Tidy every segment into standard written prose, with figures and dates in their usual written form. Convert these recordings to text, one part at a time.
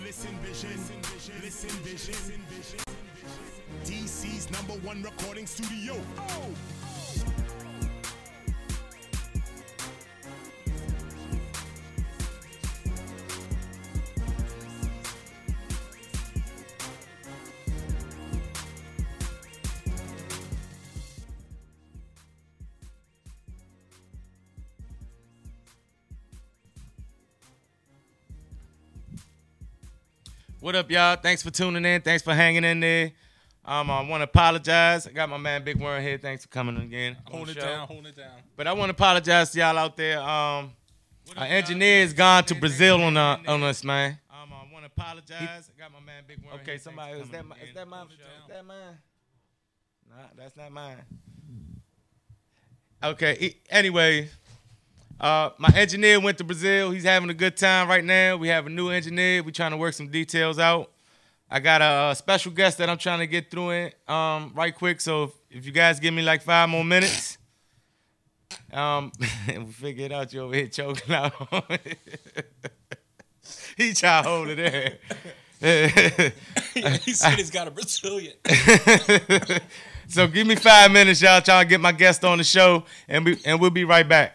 Listen vision. DC's #1 recording studio. Oh. What up, y'all? Thanks for tuning in. Thanks for hanging in there. I want to apologize. I got my man Big Worm here. Thanks for coming again. Hold it down. But I want to apologize to y'all out there. Our engineer has gone to Brazil on us, man. I want to apologize. I got my man Big Worm. Okay, somebody, is that mine? Is that mine? Nah, that's not mine. Okay, anyway. My engineer went to Brazil. He's having a good time right now. We have a new engineer. We're trying to work some details out. I got a special guest that I'm trying to get through it right quick. So if you guys give me like 5 more minutes, we'll figure it out. You over here choking out. He trying to hold it there. He said he's got a Brazilian. So give me 5 minutes, y'all. Trying to get my guest on the show, and we'll be right back.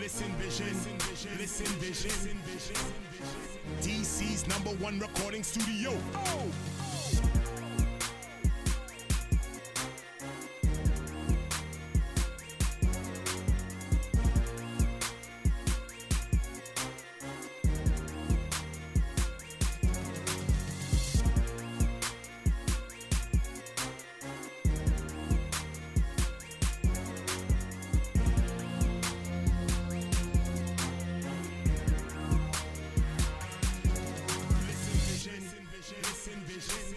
Listen vision, listen vision. DC's #1 recording studio. Oh. Listen vision.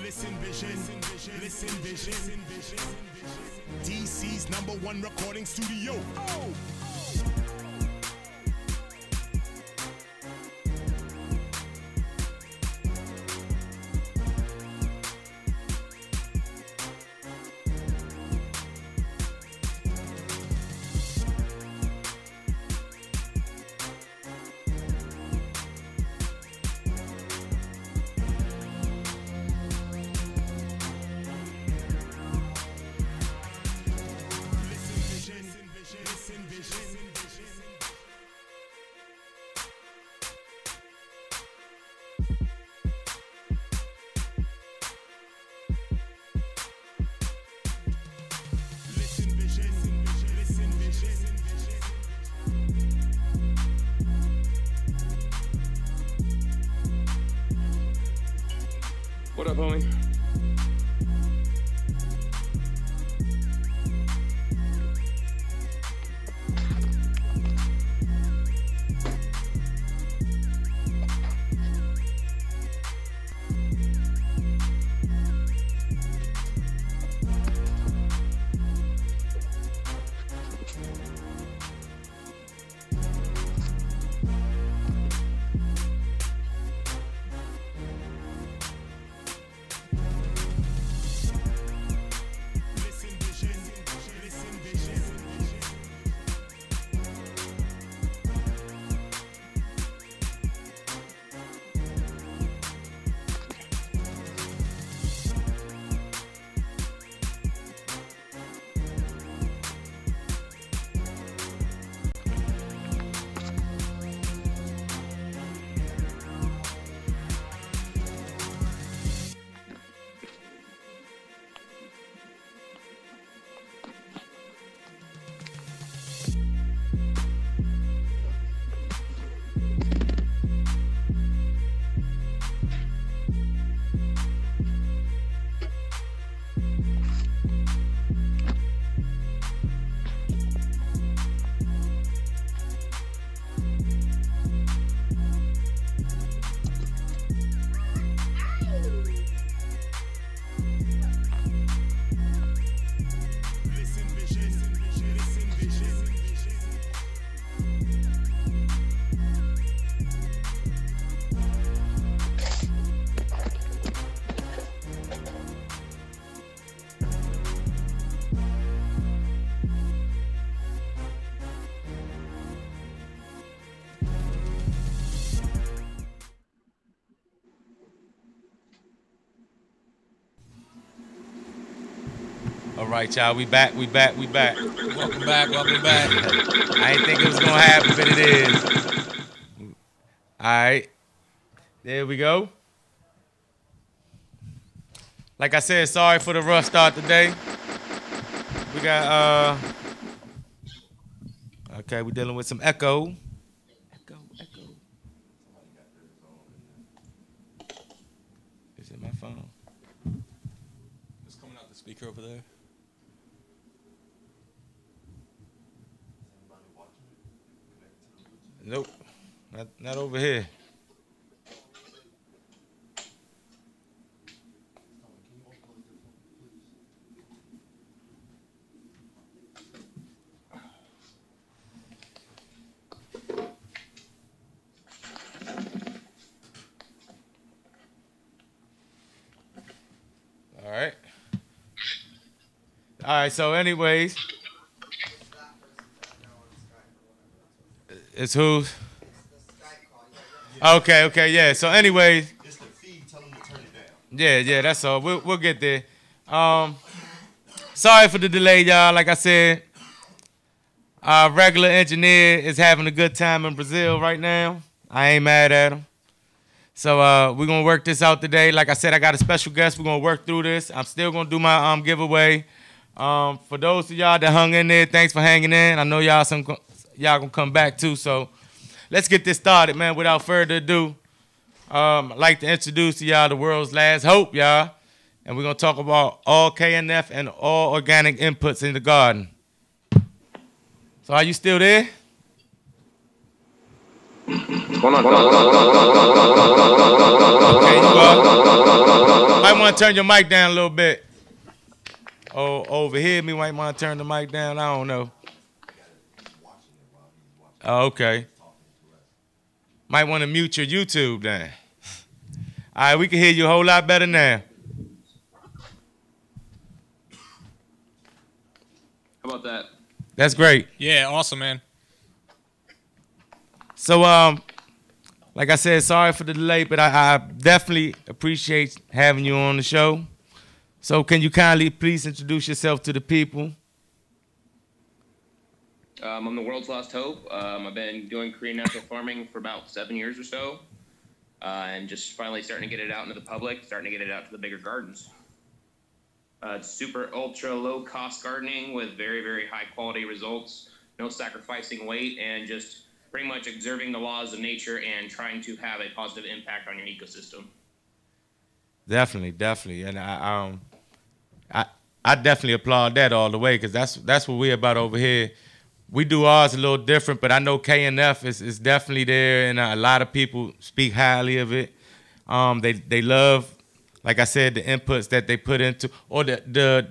Listen vision, listen vision. DC's #1 recording studio. Oh. What up, homie? All right, y'all. We back. Welcome back. I didn't think it was gonna happen, but it is. All right. There we go. Like I said, sorry for the rough start today. We got okay, we're dealing with some echo. Echo. Is it my phone? It's coming out the speaker over there. Nope. Not over here. All right, so anyways. It's who? Okay, yeah. So anyways. It's the feed, tell them to turn it down. Yeah, that's all. We'll get there. Sorry for the delay, y'all. Like I said, our regular engineer is having a good time in Brazil right now. I ain't mad at him. So we're going to work this out today. Like I said, I got a special guest. We're going to work through this. I'm still going to do my giveaway. For those of y'all that hung in there, thanks for hanging in. I know y'all going to come back too. So let's get this started, man. Without further ado, I'd like to introduce to y'all the world's last hope, y'all. And we're going to talk about all KNF and all organic inputs in the garden. So are you still there? Might want to turn your mic down a little bit. Oh, over here, me might want to turn the mic down. I don't know. Oh, okay. Might want to mute your YouTube then. All right, we can hear you a whole lot better now. How about that? That's great. Yeah, awesome, man. So, like I said, sorry for the delay, but I definitely appreciate having you on the show. So can you kindly please introduce yourself to the people? I'm the world's lost hope. I've been doing Korean natural farming for about 7 years or so, and just finally starting to get it out into the public, starting to get it out to the bigger gardens. It's super ultra low cost gardening with very, very high quality results, no sacrificing weight, and just pretty much observing the laws of nature and trying to have a positive impact on your ecosystem. Definitely, and I definitely applaud that all the way, because that's what we're about over here. We do ours a little different, but I know KNF is definitely there, and a lot of people speak highly of it. They love, like I said, the inputs that they put into, or the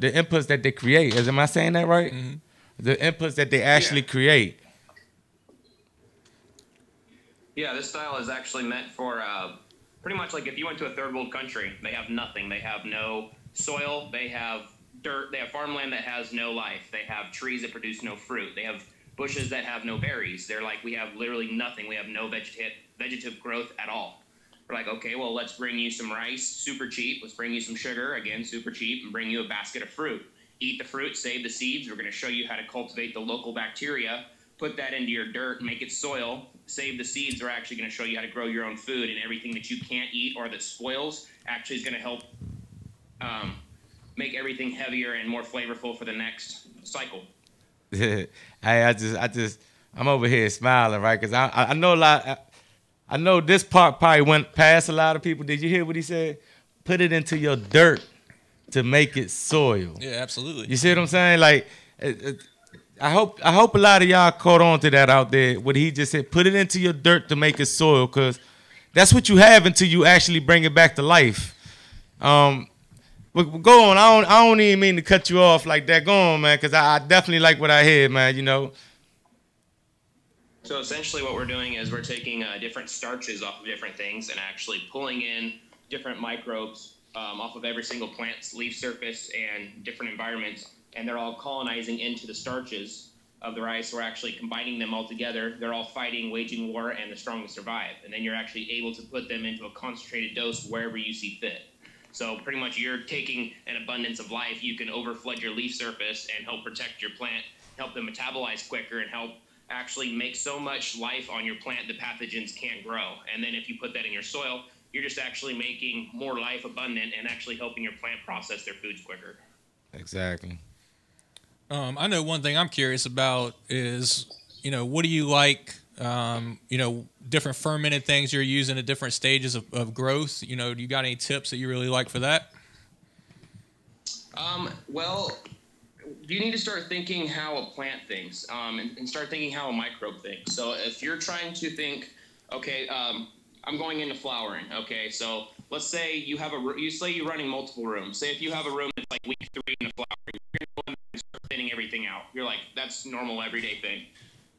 inputs that they create. Am I saying that right? Mm-hmm. The inputs that they actually create. Yeah, this style is actually meant for pretty much like if you went to a third world country, they have nothing. They have no soil, they have dirt, they have farmland that has no life. They have trees that produce no fruit. They have bushes that have no berries. They're like, we have literally nothing. We have no vegetative growth at all. We're like, okay, well, let's bring you some rice, super cheap. Let's bring you some sugar, again, super cheap, and bring you a basket of fruit. Eat the fruit, save the seeds. We're going to show you how to cultivate the local bacteria, put that into your dirt, make it soil, save the seeds. We're actually going to show you how to grow your own food, and everything that you can't eat or that spoils actually is going to help make everything heavier and more flavorful for the next cycle. Hey, I'm over here smiling, right? Because I know a lot. I know this part probably went past a lot of people. Did you hear what he said? Put it into your dirt to make it soil. Yeah, absolutely. You see what I'm saying? Like, I hope a lot of y'all caught on to that out there. What he just said, put it into your dirt to make it soil, because that's what you have until you actually bring it back to life. But go on. I don't even mean to cut you off like that. Go on, man, because I definitely like what I hear, man. You know. So essentially what we're doing is we're taking different starches off of different things and actually pulling in different microbes off of every single plant's leaf surface and different environments, and they're all colonizing into the starches of the rice. We're actually combining them all together. They're all fighting, waging war, and the strongest survive. And then you're actually able to put them into a concentrated dose wherever you see fit. So pretty much you're taking an abundance of life. You can overflood your leaf surface and help protect your plant, help them metabolize quicker, and help actually make so much life on your plant the pathogens can't grow. And then if you put that in your soil, you're just actually making more life abundant and actually helping your plant process their foods quicker. Exactly. I know one thing I'm curious about is, what do you like, different fermented things you're using at different stages of growth? Do you got any tips that you really like for that? Well, you need to start thinking how a plant thinks, and start thinking how a microbe thinks. So if you're trying to think, okay, I'm going into flowering. Okay, so let's say you have you're running multiple rooms. Say if you have a room that's like week 3 in the flowering, you're going to go in and start thinning everything out. You're like, that's normal everyday thing.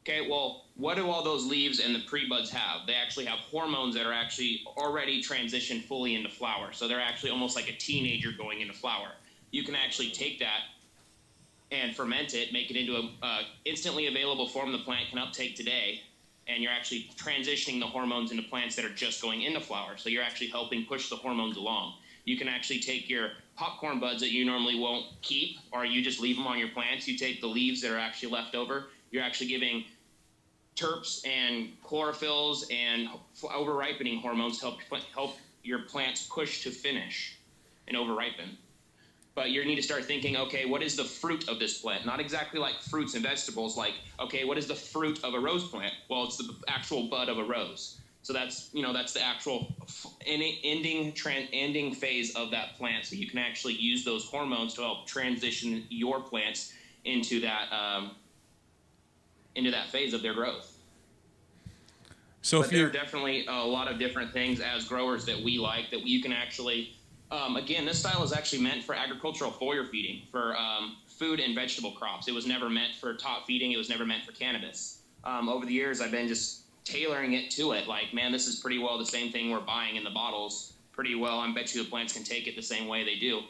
Okay, well, what do all those leaves and the pre-buds have? They actually have hormones that are actually already transitioned fully into flower. So they're actually almost like a teenager going into flower. You can actually take that and ferment it, make it into a instantly available form the plant can uptake today, and you're actually transitioning the hormones into plants that are just going into flower. So you're actually helping push the hormones along. You can actually take your popcorn buds that you normally won't keep, or you just leave them on your plants. You take the leaves that are actually left over. You're actually giving terps and chlorophylls and over-ripening hormones to help your plants push to finish and over-ripen. But you need to start thinking, okay, what is the fruit of this plant? Not exactly like fruits and vegetables, like, okay, what is the fruit of a rose plant? Well, it's the actual bud of a rose. So that's the actual ending phase of that plant. So you can actually use those hormones to help transition your plants into that phase of their growth. So but if there you're are definitely a lot of different things as growers that we like that you can actually, again, this style is actually meant for agricultural foliar feeding, for food and vegetable crops. It was never meant for top feeding. It was never meant for cannabis. Over the years, I've been just tailoring it to it. Like, man, this is pretty well the same thing we're buying in the bottles pretty well. I bet you the plants can take it the same way they do.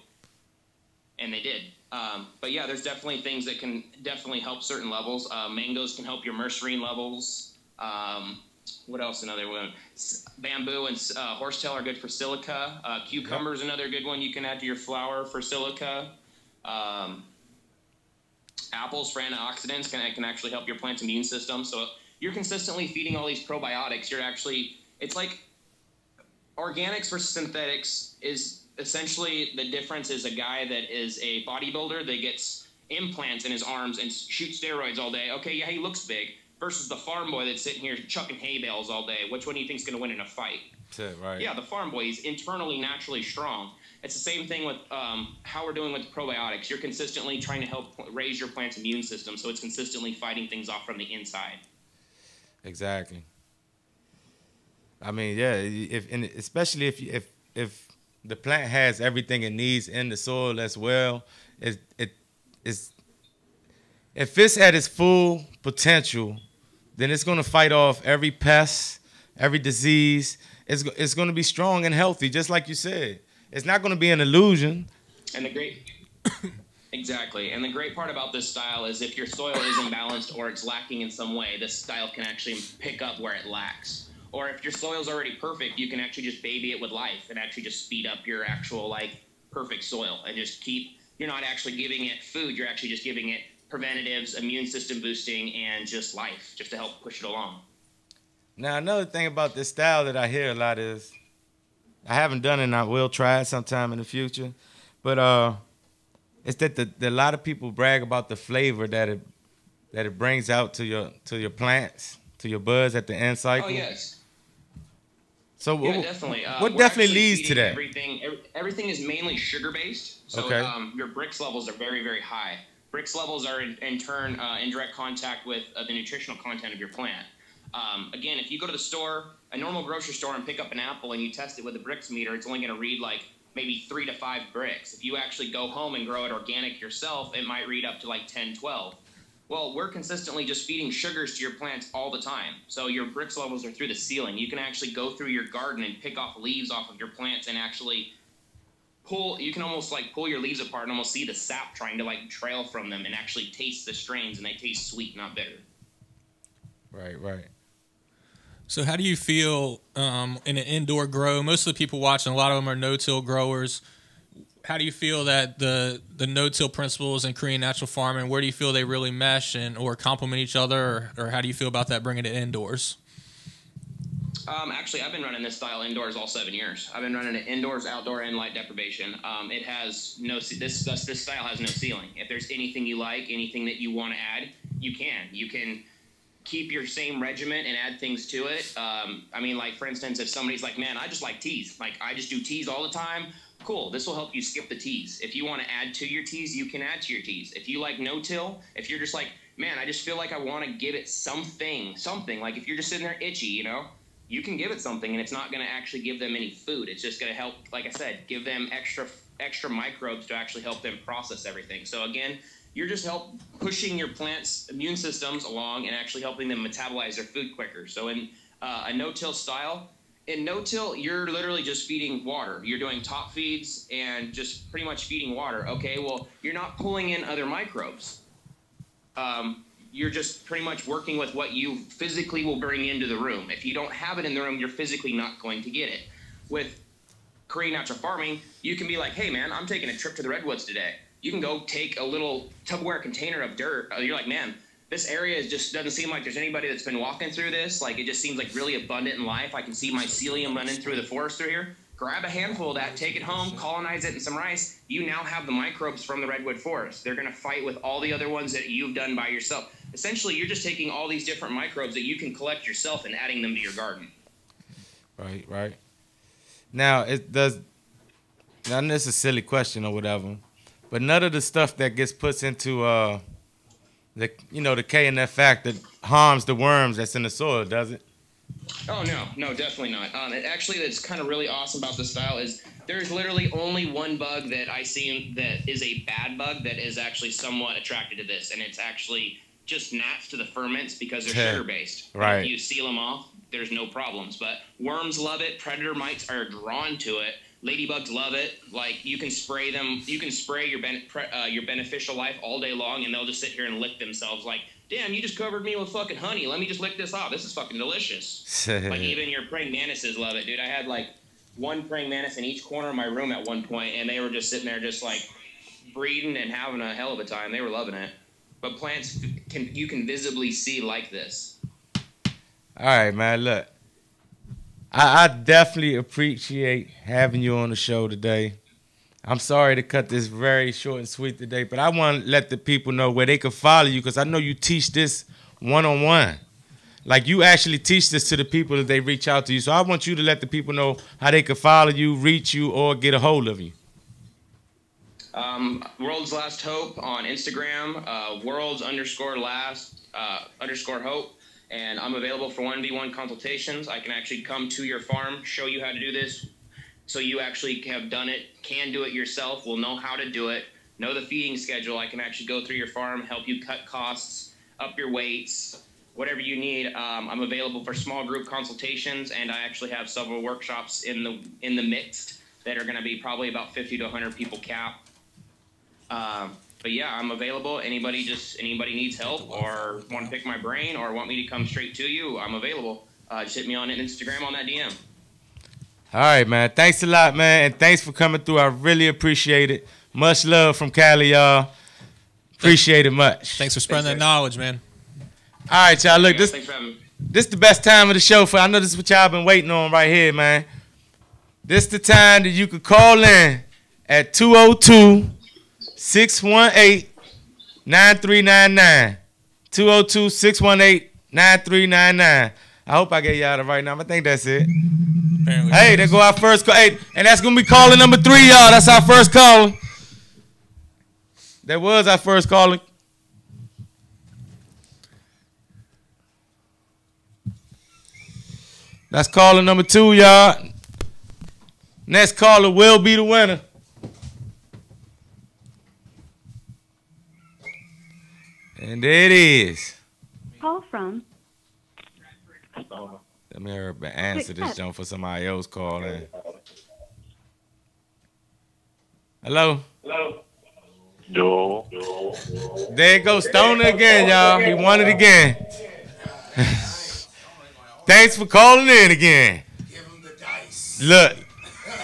And they did. But yeah, there's definitely things that can definitely help certain levels. Mangoes can help your mercerine levels. What else? Another one. Bamboo and horsetail are good for silica. Cucumber is another good one you can add to your flour for silica. Apples for antioxidants can actually help your plant's immune system. So you're consistently feeding all these probiotics. It's like organics versus synthetics is essentially the difference is a guy that is a bodybuilder that gets implants in his arms and shoots steroids all day. Okay, yeah, he looks big. Versus the farm boy that's sitting here chucking hay bales all day. Which one do you think's going to win in a fight? That's it, right. Yeah, the farm boy is internally naturally strong. It's the same thing with how we're doing with the probiotics. You're consistently trying to help raise your plant's immune system, so it's consistently fighting things off from the inside. Exactly. I mean, yeah, especially if the plant has everything it needs in the soil as well, if it's at its full potential, then it's going to fight off every pest, every disease. It's going to be strong and healthy, just like you said. It's not going to be an illusion. And exactly. And the great part about this style is if your soil is imbalanced or it's lacking in some way, this style can actually pick up where it lacks. Or if your soil's already perfect, you can actually just baby it with life and actually just speed up your actual perfect soil and just you're not actually giving it food, you're actually just giving it preventatives, immune system boosting, and just life, just to help push it along. Now, another thing about this style that I hear a lot is, I haven't done it and I will try it sometime in the future, but it's that a lot of people brag about the flavor that it brings out to your plants, to your buds at the end cycle. Oh, yes. So yeah, definitely. What definitely leads to that? Everything is mainly sugar-based, so okay. Your Brix levels are very, very high. Brix levels are in turn in direct contact with the nutritional content of your plant. Again, if you go to the store, a normal grocery store, and pick up an apple and you test it with a Brix meter, it's only going to read maybe 3 to 5 Brix. If you actually go home and grow it organic yourself, it might read up to 10, 12. Well, we're consistently just feeding sugars to your plants all the time. So your Brix levels are through the ceiling. You can actually go through your garden and pick off leaves off of your plants and actually you can almost pull your leaves apart and almost see the sap trying to trail from them and actually taste the strains, and they taste sweet, not bitter. Right. So how do you feel in an indoor grow? Most of the people watching, a lot of them are no-till growers. How do you feel that the no-till principles and Korean natural farming, where do you feel they really mesh or complement each other, or how do you feel about that bringing it indoors? Actually, I've been running this style indoors all 7 years. I've been running it indoors, outdoor, and light deprivation. It has this style has no ceiling. If there's anything you like, anything that you want to add, you can. You can keep your same regiment and add things to it. For instance, if somebody's like, man, I just like teas. I just do teas all the time. Cool, this will help you skip the teas. If you want to add to your teas, you can add to your teas. If you like no-till, if you're just man, I just feel like I want to give it something. If you're just sitting there itchy, you can give it something, and it's not going to actually give them any food. It's just going to help, like I said, give them extra microbes to actually help them process everything. So again, you're just pushing your plants' immune systems along and actually helping them metabolize their food quicker. So in a no-till style, in no-till, you're literally just feeding water. You're doing top feeds and just pretty much feeding water. Okay, well, you're not pulling in other microbes. You're just pretty much working with what you physically will bring into the room. If you don't have it in the room, you're physically not going to get it. With Korean natural farming, you can be like, hey, man, I'm taking a trip to the Redwoods today. You can go take a little Tupperware container of dirt. You're like, man, this area just doesn't seem like there's anybody that's been walking through this. It just seems really abundant in life. I can see mycelium running through the forest through here. Grab a handful of that, take it home, colonize it in some rice. You now have the microbes from the redwood forest. They're going to fight with all the other ones that you've done by yourself. Essentially, you're just taking all these different microbes that you can collect yourself and adding them to your garden. Right. Now, I know it's a silly question or whatever, but none of the stuff that gets put into the K and F factor harms the worms that's in the soil, does it? Oh no, definitely not. Actually, that's kind of really awesome about this style is there's literally only one bug that I see that is a bad bug that is actually somewhat attracted to this, and it's actually just gnats to the ferments because they're sugar based. Right. If you seal them off, there's no problems. But worms love it. Predator mites are drawn to it. Ladybugs love it. Like you can spray them. You can spray your beneficial life all day long, and they'll just sit here and lick themselves. Like, damn, you just covered me with fucking honey. Let me just lick this off. This is fucking delicious. Like even your praying mantises love it, dude. I had like one praying mantis in each corner of my room at one point, and they were just sitting there, just like breeding and having a hell of a time. They were loving it. But plants you can visibly see like this. All right, man. Look, I definitely appreciate having you on the show today. I'm sorry to cut this very short and sweet today, but I want to let the people know where they can follow you because I know you teach this one-on-one. Like you actually teach this to the people that they reach out to you. So I want you to let the people know how they can follow you, reach you, or get a hold of you. World's Last Hope on Instagram, worlds_last_hope. And I'm available for 1v1 consultations. I can actually come to your farm, show you how to do this. So you actually have done it, can do it yourself, will know how to do it, know the feeding schedule. I can actually go through your farm, help you cut costs, up your weights, whatever you need. I'm available for small group consultations, and I actually have several workshops in the mixed that are going to be probably about 50 to 100 people cap. But yeah, I'm available. Anybody needs help or want to pick my brain or want me to come straight to you, I'm available. Just hit me on Instagram on that DM. All right, man. Thanks a lot, man, and thanks for coming through. I really appreciate it. Much love from Cali, y'all. Appreciate it much. Thanks for spreading that knowledge, man. All right, y'all. Look, Thanks for having me. this the best time of the show. I know this is what y'all been waiting on right here, man. This the time that you could call in at 202-618-9399. 202-618-9399. I hope I gave y'all the right number. I think that's it. Apparently. Hey, there go our first call. Hey, and that's going to be caller number 3, y'all. That's our first caller. That was our first caller. That's caller number 2, y'all. Next caller will be the winner. And there it is. Call from. Let me hear answer this jump for somebody else calling. Hello? Yo. There it goes Stoner again, y'all. He won it again. Thanks for calling in again. Give him the dice. Look,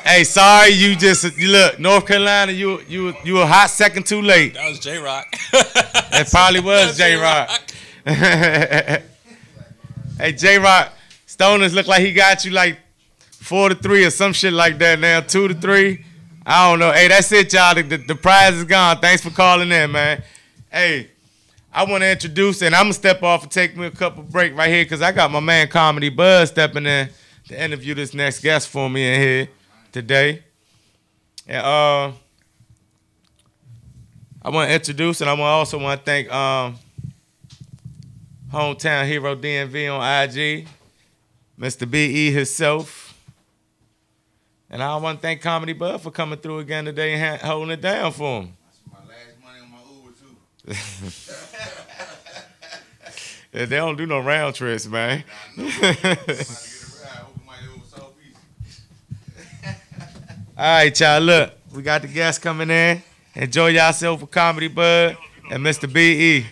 hey, sorry, you look, North Carolina, you a hot second too late. That was J-Rock. That probably was J-Rock. Hey, J-Rock, Stoners look like he got you like 4-3 or some shit like that now, 2-3. I don't know. Hey, that's it, y'all. The prize is gone. Thanks for calling in, man. Hey, I want to introduce, and I'm going to step off and take me a couple break right here because I got my man Comedy Buzz stepping in to interview this next guest for me in here today. And I want to introduce, and I also want to thank Hometown Hero DMV on IG, Mr. B.E. himself. And I want to thank Comedy Bud for coming through again today and holding it down for him. That's my last money on my Uber, too. Yeah, they don't do no round trips, man. All right, y'all, look. We got the guests coming in. Enjoy yourself with Comedy Bud and Mr. B.E.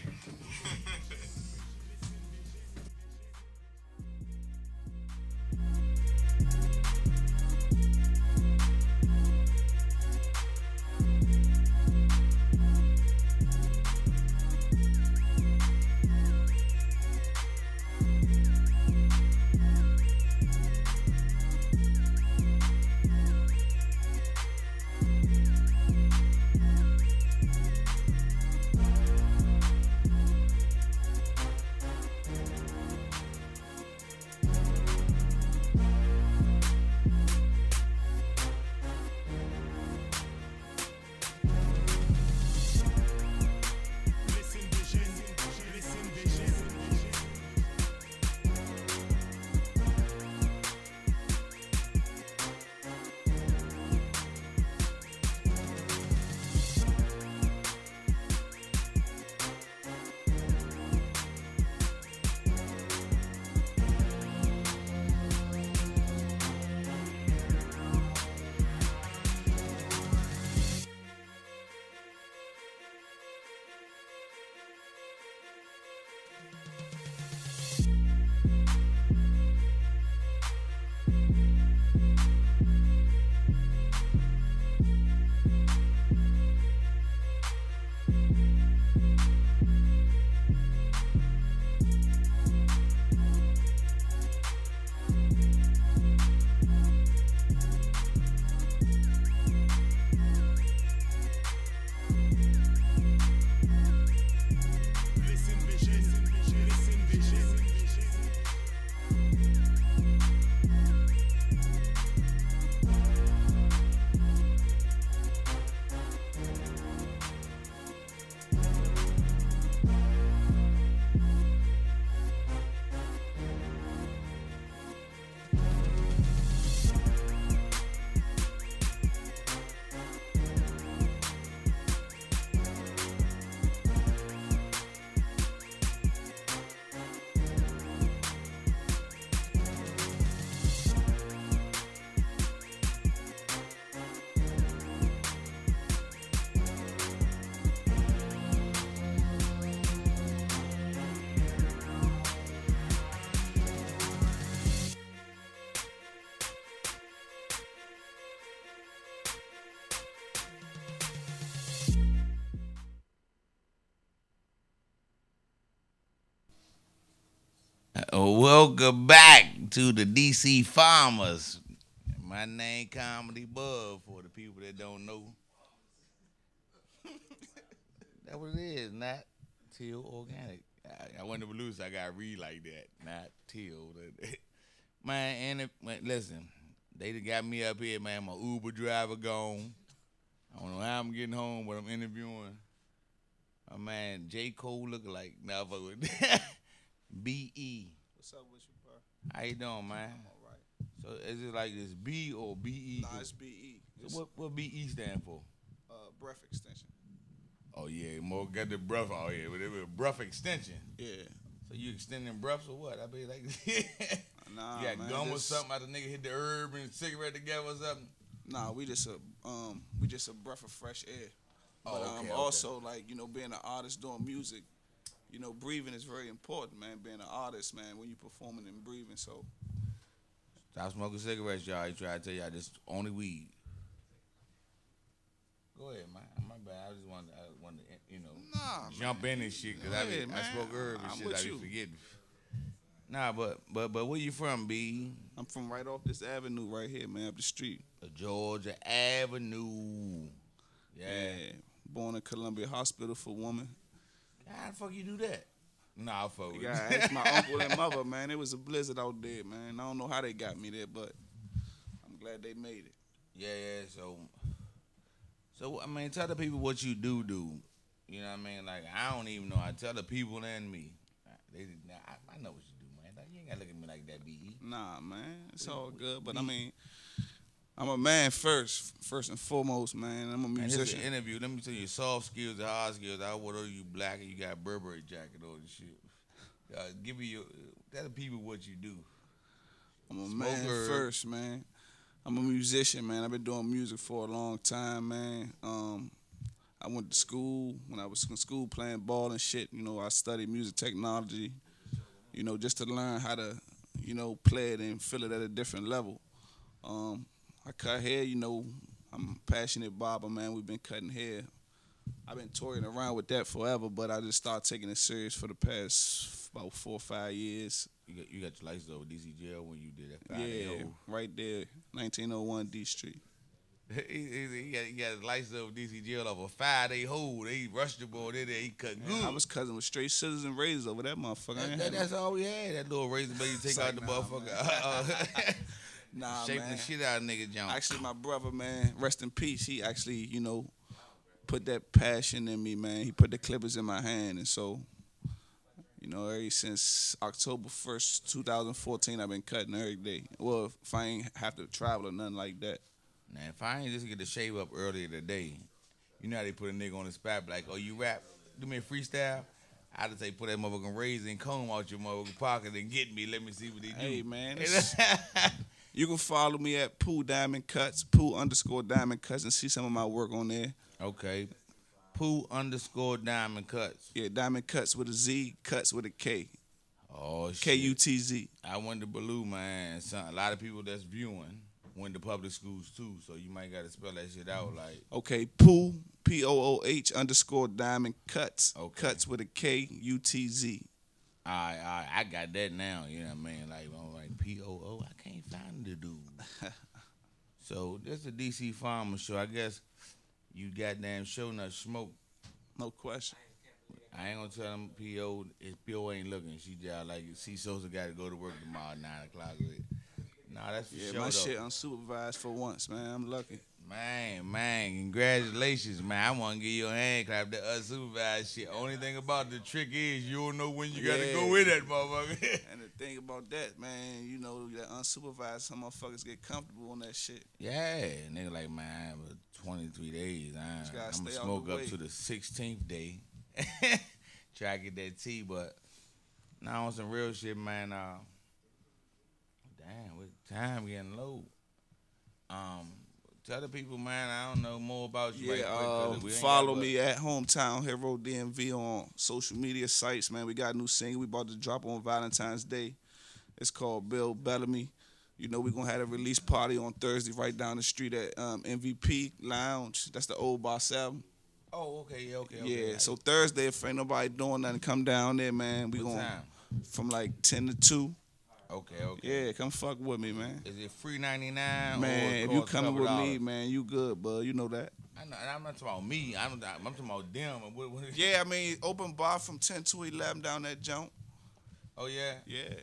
Welcome back to the DC Farmers. My name Comedy Bub for the people that don't know. That's what it is, not Till Organic. I went to Volusia, I got to read like that, not Till. Man, listen, they done got me up here, man. My Uber driver gone. I don't know how I'm getting home, but I'm interviewing. My man, J. Cole looking like motherfucker. B.E. What's up with you, bro? How you doing, man? I'm all right. So is it like this B or B-E? Nah, it's B.E. So what B-E stand for? Breath extension. Oh, yeah, more got the breath out here. But it was breath extension. Yeah. So you extending breaths or what? I be like, Nah, you got man, gum or something out the nigga hit the herb and cigarette together or something? Nah, we just a breath of fresh air. But okay. also, like, being an artist doing music, breathing is very important, man. Being an artist, man, when you performing and breathing, so. Stop smoking cigarettes, y'all. I try to tell y'all this only weed. Go ahead, man. My bad. I just wanted to, jump in and shit because I spoke herb and shit. I be forgetting. Nah, but where you from, B? I'm from right off this avenue right here, man, up the street. Georgia Avenue. Yeah. Born in Columbia Hospital for women. How the fuck you do that? Nah, I fuck with You gotta ask my uncle and mother, man. It was a blizzard out there, man. I don't know how they got me there, but I'm glad they made it. Yeah. So I mean, tell the people what you do. You know what I mean? Like, I don't even know. I tell the people and me. I know what you do, man. Like, you ain't gotta look at me like that, B.E. Nah, man. It's all good. But, I mean, I'm a man first and foremost, man. I'm a musician. And this is an interview. Let me tell you, soft skills, the hard skills. I would you black and you got a Burberry jacket on and shit. Give me tell the people what you do. I'm a man first, man. I'm a musician, man. I've been doing music for a long time, man. I went to school. When I was in school playing ball and shit, I studied music technology, just to learn how to, play it and feel it at a different level. I cut hair, I'm a passionate barber, man. We've been cutting hair. I've been toying around with that forever, but I just started taking it serious for the past about 4 or 5 years. You got your license over DC jail when you did that? Yeah, right there, 1901 D Street. He got his license over DC jail off a 5-day hold. They rushed the boy there. He cut good. I was cutting with straight scissors and razors over that motherfucker. That's all we had. That little razor blade you take out the motherfucker. Nah, shaping man. the shit out of nigga John. Actually, my brother, man, rest in peace. He actually, put that passion in me, man. He put the clippers in my hand, and so, ever since October 1st, 2014, I've been cutting every day. Well, if I ain't have to travel or nothing like that. Now, if I ain't just get the shave up earlier today, you know how they put a nigga on the spot like, oh, you rap? Do me a freestyle? I just say put that motherfucking razor and comb out your motherfucking pocket and get me. Let me see what they do. Hey, man. You can follow me at Pooh Diamond Cuts, Pooh_Diamond Cuts, and see some of my work on there. Okay. Pooh_Diamond Cuts. Yeah, Diamond Cuts with a Z, Cuts with a K. Oh, shit. K-U-T-Z. I went to Baloo, man. A lot of people that's viewing went to public schools, too, so you might got to spell that shit out like. Okay, Pooh, Pooh_Diamond Cuts. Okay. Cuts with a K-U-T-Z. All right, I got that now, you know what I mean? Like, I'm like, P-O-O, I can't find the dude. So, this is the DC Pharma Show. I guess you goddamn show not smoke. No question. I ain't gonna tell them P.O. If P.O. ain't looking, she just like, C. Sosa got to go to work tomorrow at 9 o'clock. Nah, that's for sure, my though. shit unsupervised for once, man. I'm lucky. Man, congratulations, man. I want to give you a hand clap. That unsupervised shit. Only thing about the trick is you don't know when you got to go with that motherfucker. And the thing about that, man, that unsupervised, some motherfuckers get comfortable on that shit. Yeah, nigga like, man, but 23 days. I'm going to smoke up to the 16th day. Try to get that tea, but now on some real shit, man. Damn, with time getting low. Tell the people, man, I don't know more about you. Yeah, follow me at Hometown Hero DMV on social media sites, man. We got a new single we about to drop on Valentine's Day. It's called Bill Bellamy. We're going to have a release party on Thursday right down the street at MVP Lounge. That's the old Boss album. Oh, okay, okay. Yeah, so Thursday, if ain't nobody doing nothing, come down there, man. What time? from like 10 to 2. Okay. Yeah, come fuck with me, man. Is it free 99? Man, or if you coming with $12? me, man, you good, bud. You know that. I know, and I'm not talking about me. I'm talking about them. What Yeah, I mean, open bar from 10 to 11 down that jump. Oh, yeah? Yeah.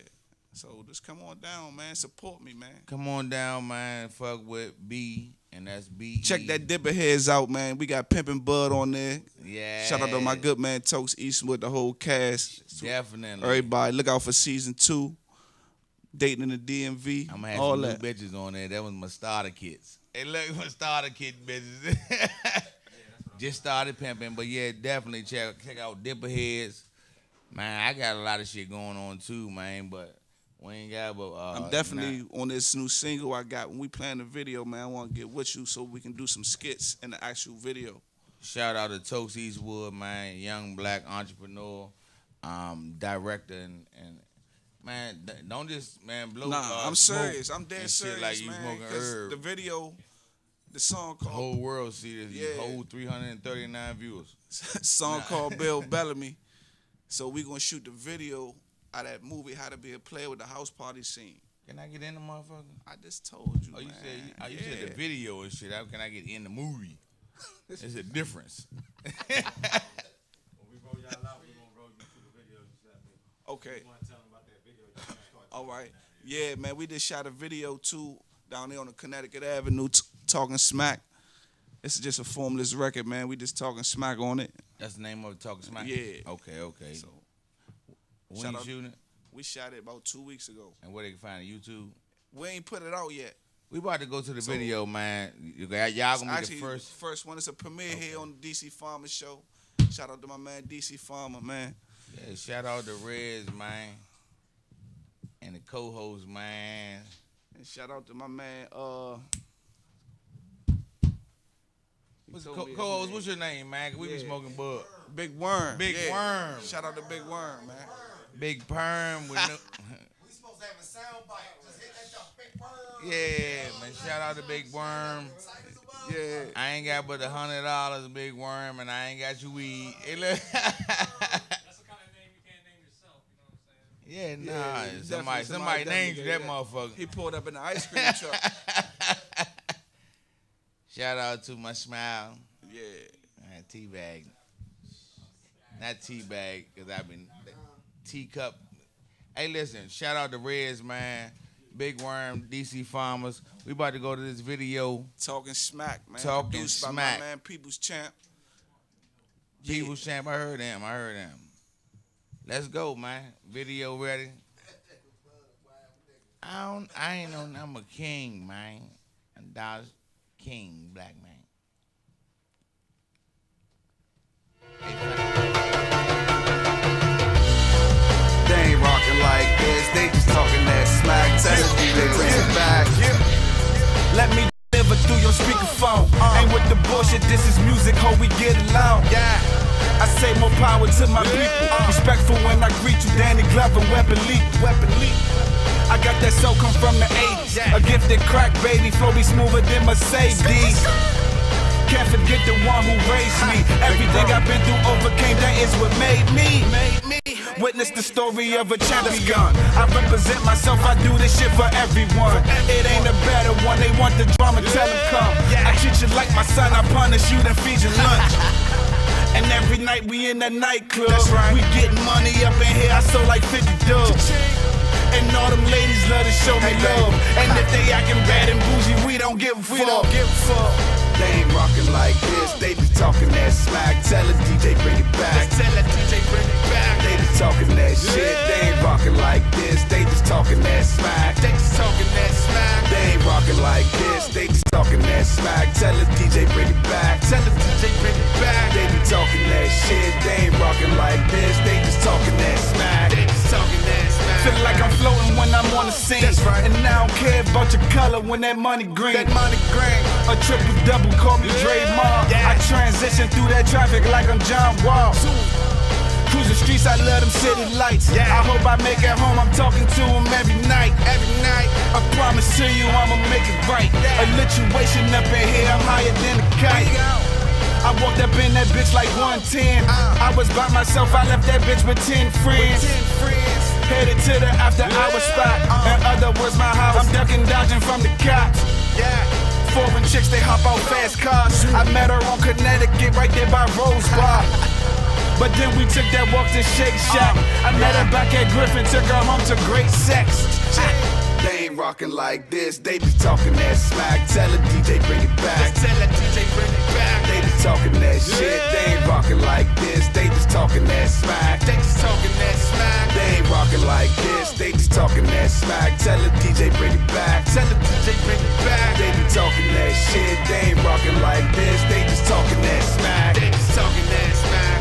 So just come on down, man. Support me, man. Come on down, man. Fuck with B, and that's B. Check that Dipper Heads out, man. We got Pimpin' Bud on there. Yeah. Shout out to my good man, Toast Eastwood, the whole cast. Definitely. Everybody, look out for season 2. Dating in the DMV. I'm going to have all some that. new bitches on there. That was my starter kits. Hey, look, my starter kit bitches. Just started pimping, but yeah, definitely check out Dipper Heads. Man, I got a lot of shit going on too, man, but we ain't got but I'm definitely on this new single I got. When we playing the video, man, I want to get with you so we can do some skits in the actual video. Shout out to Toast Eastwood, man, young black entrepreneur, director, and man, don't just, man, blow. Nah, I'm serious. I'm dead and serious, shit like you man. smoking 'Cause herb. the video, the song The called whole world see this. Yeah. Whole 339 viewers. song called Bill Bellamy. So we gonna shoot the video of that movie, How to Be a Player, with the house party scene. Can I get in the motherfucker? I just told you, Oh, you man. you said the video and shit. How can I get in the movie? There's a difference. When we roll y'all out, we gonna roll you through the video. Okay. You want to tell them about that video? All right. Yeah, man, we just shot a video too down there on the Connecticut Avenue, talking smack. It's just a formless record, man. We just talking smack on it. That's the name of it, Talking Smack? Yeah. Okay. So When shout you out- shooting it? we shot it about 2 weeks ago. And where they can find it? YouTube? We ain't put it out yet. We about to go to the So- video, man. Y'all gonna be Actually, the first one is a premiere here on the DC Pharma Show. Shout out to my man DC Pharma, man. Yeah, shout out to Reds, man. And the co-host, man. And shout out to my man, What's the told me his co-host? name. What's your name, man? 'Cause we be Yeah. smoking bud. Big Worm. Big yeah. Worm. Shout out to Big Worm, man. Big Perm with no... We supposed to have a sound bite. Just hit that jump, big bird. Yeah, man. Shout out to Big Worm. Yeah. I ain't got but $100, Big Worm, and I ain't got your weed. Hey, look. That's the kind of name you can't name yourself. You know what I'm saying? Yeah, Yeah, nah. definitely Somebody named you that yeah. motherfucker. He pulled up in the ice cream truck. Shout out to my smile. Yeah. Teabag. Not teabag, because I've been teacup. Hey, listen, shout out to Reds, man. Big Worm, DC Farmers. We about to go to this video. Talking smack, man. Talking Produced by smack. my man People's Champ. People's Champ, I heard them. Let's go, man. Video ready. I ain't know I'm a king, man. I'm Dallas King, black man. They ain't rockin' like this, they just talking that smack. Tell us they bring it back. Let me deliver through your speakerphone. Ain't with the bullshit, this is music, hope we get along. I say more power to my people. Respectful when I greet you, Danny Glover, weapon leap. I got that soul come from the 80s. A gifted crack baby, flow be smoother than Mercedes. Can't forget the one who raised me. Everything I've been through overcame, that is what made me. Witness the story of a champion. I represent myself, I do this shit for everyone. It ain't a better one, they want the drama, tell them come. I treat you like my son, I punish you, then feed you lunch. And every night we in the nightclub. We getting money up in here, I sold like 50 dubs. And all them ladies love to show me love. And if they acting bad and bougie, we don't give a fuck. They ain't rockin' like this, they be talking that smack. Tell the DJ bring it back. They just talking that shit, they ain't rockin' like this, they just talking that smack. They ain't rockin' like this, they just talking that smack. Tell the DJ bring it back. They be talking that shit, they ain't rockin' like this, they just talking that smack. Feel like I'm floating when I'm on the scene. And I don't care about your color when that money green. A triple double, call me Draymond. I transition through that traffic like I'm John Wall. Cruise the streets, I love them city lights. I hope I make it home, I'm talking to them every night. I promise to you I'ma make it right. A lituation up in here, I'm higher than a kite. I walked up in that bitch like 110. I was by myself, I left that bitch with 10 friends. Headed to the after hour spot. In other words, my house. I'm ducking, dodging from the cops. Foreign chicks, they hop out fast cars. I met her on Connecticut, right there by Rose Bar. But then we took that walk to Shake Shack. I met her back at Griffin, took her home to great sex. They ain't rockin' like this, they be talking that smack. Tell the DJ bring it back. Tell the DJ bring it back. They be talking that shit, they ain't rockin' like this, they just talking that smack. They just talking that smack. They ain't rockin' like this, they just talking that smack. Tell the DJ bring it back. Tell the DJ bring it back. They be talking that shit, they ain't rockin' like this, they just talking that smack. They just talking that smack.